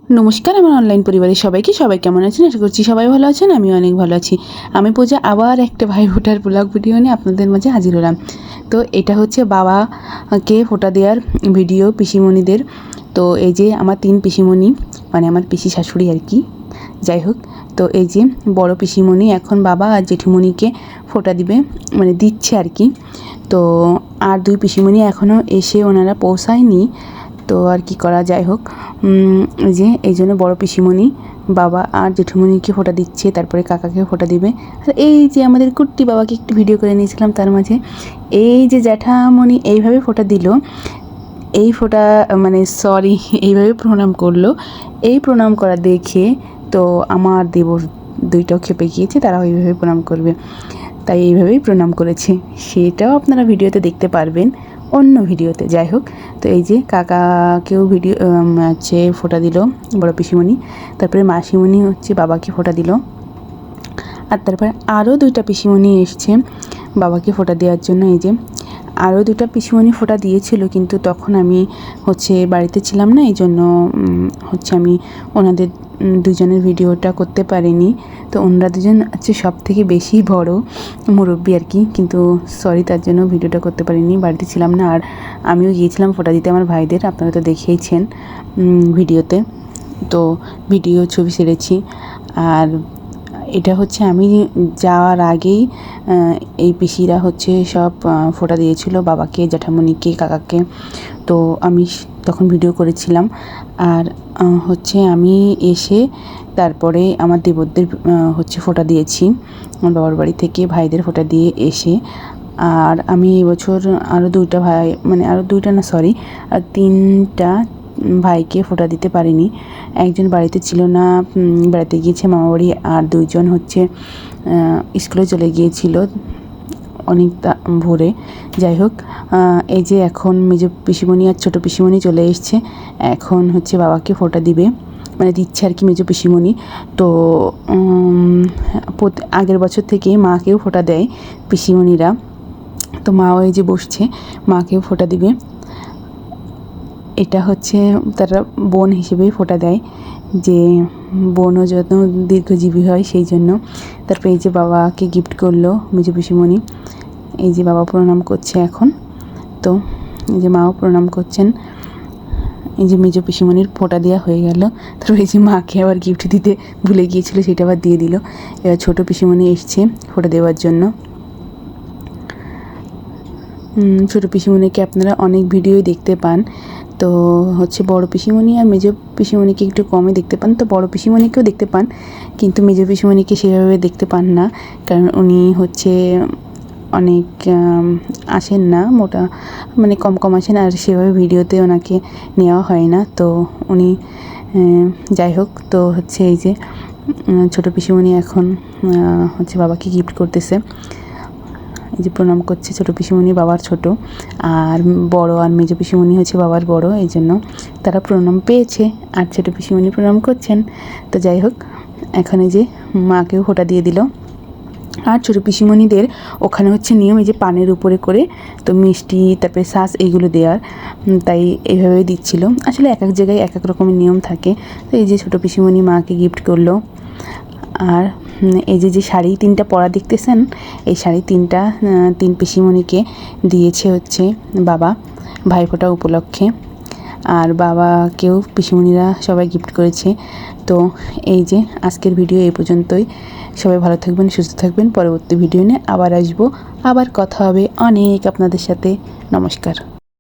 নমস্কার আমার অনলাইন পরিবারের সবাই কেমন আছেন? আশা করছি সবাই ভালো আছেন। আমিও অনেক ভালো আছি। আমি পূজা আবার একটা ভাই ফোঁটার ব্লগ ভিডিও নিয়ে আপনাদের মাঝে হাজির হলাম। তো এটা হচ্ছে বাবাকে ফোঁটা দেওয়ার ভিডিও পিসিমণিদের। তো এই যে আমার 3 পিসিমণি, মানে আমার পিসি শাশুড়ি আর কি, যাই হোক। তো এই যে বড় পিসিমণি এখন বাবা আর জেঠিমণিকে ফোঁটা দিবে, মানে দিচ্ছে আর কি। তো আর 2 পিসিমণি এখনও এসে ওনারা পৌঁছায়নি। তো আর কি করা, যাই হোক। যে এই জন্য বড়ো পিসিমণি বাবা আর জেঠুমণিকে ফোঁটা দিচ্ছে, তারপরে কাকাকে ফোঁটা দিবে। আর এই যে আমাদের কুট্টি বাবাকে একটু ভিডিও করে নিয়েছিলাম, তার মাঝে এই যে জ্যাঠামণি এইভাবে ফোঁটা দিল, এই ফোঁটা মানে সরি এইভাবে প্রণাম করলো। এই প্রণাম করা দেখে তো আমার দেবর দুইটাও খেপে গিয়েছে, তারাও এইভাবে প্রণাম করবে, তাই এইভাবেই প্রণাম করেছে। সেটাও আপনারা ভিডিওতে দেখতে পারবেন, অন্য ভিডিওতে। যাই হোক, তো এই যে কাকাকেও ভিডিও হচ্ছে ফোঁটা দিল বড় পিসিমণি, তারপরে মাসিমণি হচ্ছে বাবাকে ফোঁটা দিল। আর তারপরে আরও 2টা পিসিমণি এসছে বাবাকে ফোঁটা দেওয়ার জন্য। এই যে আরও 2টা পিসিমণি ফোঁটা দিয়েছিল, কিন্তু তখন আমি হচ্ছে বাড়িতে ছিলাম না, এই জন্য হচ্ছে আমি ওনাদের দুজনের ভিডিওটা করতে পারিনি। তো ওনারা দুজন হচ্ছে সব থেকে বেশি বড় মুরব্বী আর কি, কিন্তু সরি তার জন্য ভিডিওটা করতে পারিনি, বাড়িতে ছিলাম না। আর আমিও গিয়েছিলাম ফোঁটা দিতে আমার ভাইদের, আপনারা তো দেখেইছেন ভিডিওতে। তো ভিডিও ছবি ছেড়েছি। আর এটা হচ্ছে আমি যাওয়ার আগেই এই পিসিরা হচ্ছে সব ফোঁটা দিয়েছিল বাবাকে, জ্যাঠামণিকে, কাকাকে। তো আমি তখন ভিডিও করেছিলাম। আর হচ্ছে আমি এসে তারপরে আমার দেবরদের হচ্ছে ফোঁটা দিয়েছি আমার বাবার বাড়ি থেকে, ভাইদের ফোঁটা দিয়ে এসে। আর আমি এবছর আরও 2টা ভাই, মানে আরও 2টা না সরি, আর 3টা ভাইকে ফোঁটা দিতে পারিনি। একজন বাড়িতে ছিল না, বেড়াতে গিয়েছে মামাবাড়ি, আর 2জন হচ্ছে স্কুলে চলে গিয়েছিল অনেকটা ভোরে। যাই হোক, এই যে এখন মেজো পিসিমণি আর ছোটো পিসিমণি চলে এসছে, এখন হচ্ছে বাবাকে ফোঁটা দিবে, মানে দিচ্ছে আর কি মেজো পিসিমণি। তো আগের বছর থেকে মাকেও ফোঁটা দেয় পিসিমণিরা, তো মাও এই যে বসছে, মাকেও ফোঁটা দিবে। এটা হচ্ছে তারা বোন হিসেবেই ফোঁটা দেয়, যে বোনও যত দীর্ঘজীবী হয় সেই জন্য। তারপরে এই যে বাবাকে গিফট করলো মেজো পিসিমণি, এই যে বাবা প্রণাম করছে এখন। তো এই যে মাও প্রণাম করছেন। এই যে মেজো পিসিমণির ফোঁটা দেওয়া হয়ে গেল। তারপর এই যে মাকে আবার গিফট দিতে ভুলে গিয়েছিল, সেটা আবার দিয়ে দিল। এবার ছোটো পিসিমণি এসছে ফোঁটা দেওয়ার জন্য। ছোটো পিসিমণিকে আপনারা অনেক ভিডিওই দেখতে পান। তো হচ্ছে বড় পিসিমণি আর মেজো পিসিমণিকে একটু কমই দেখতে পান। তো বড় পিসিমণিকেও দেখতে পান, কিন্তু মেজো পিসিমণিকে সেভাবে দেখতে পান না, কারণ উনি হচ্ছে অনেক আসেন না, মানে কম আসেন, আর সেভাবে ভিডিওতে ওনাকে নেওয়া হয় না। তো উনি যাই হোক, তো হচ্ছে এই যে ছোটো পিসিমণি এখন হচ্ছে বাবাকে গিফট করতেছে। এই যে প্রণাম করছে ছোটো পিসিমণি, বাবার ছোট, আর বড় আর মেজো পিসিমণি হচ্ছে বাবার বড়, এই জন্য তারা প্রণাম পেয়েছে, আর ছোটো পিসিমণি প্রণাম করছেন। তো যাই হোক, এখন এই যে মাকেও ফোঁটা দিয়ে দিল। আর ছোটো পিসিমণিদের ওখানে হচ্ছে নিয়ম, এই যে পানের উপরে করে তো মিষ্টি, তারপরে শ্বাস এইগুলো দেওয়ার, তাই এইভাবে দিচ্ছিল। আসলে এক এক জায়গায় এক এক রকমের নিয়ম থাকে। তো এই যে ছোটো পিসিমণি মাকে গিফট করলো। আর এই যে শাড়ি 3টা পরা দেখতেছেন, এই শাড়ি 3টা 3 পিসিমণিকে দিয়েছে হচ্ছে বাবা ভাইফোঁটা উপলক্ষে। আর বাবাকেও পিসিমণিরা সবাই গিফট করেছে। তো এই যে আজকের ভিডিও এই পর্যন্তই। সবাই ভালো থাকবেন, সুস্থ থাকবেন। পরবর্তী ভিডিও নিয়ে আবার আসবো, আবার কথা হবে অনেক আপনাদের সাথে। নমস্কার।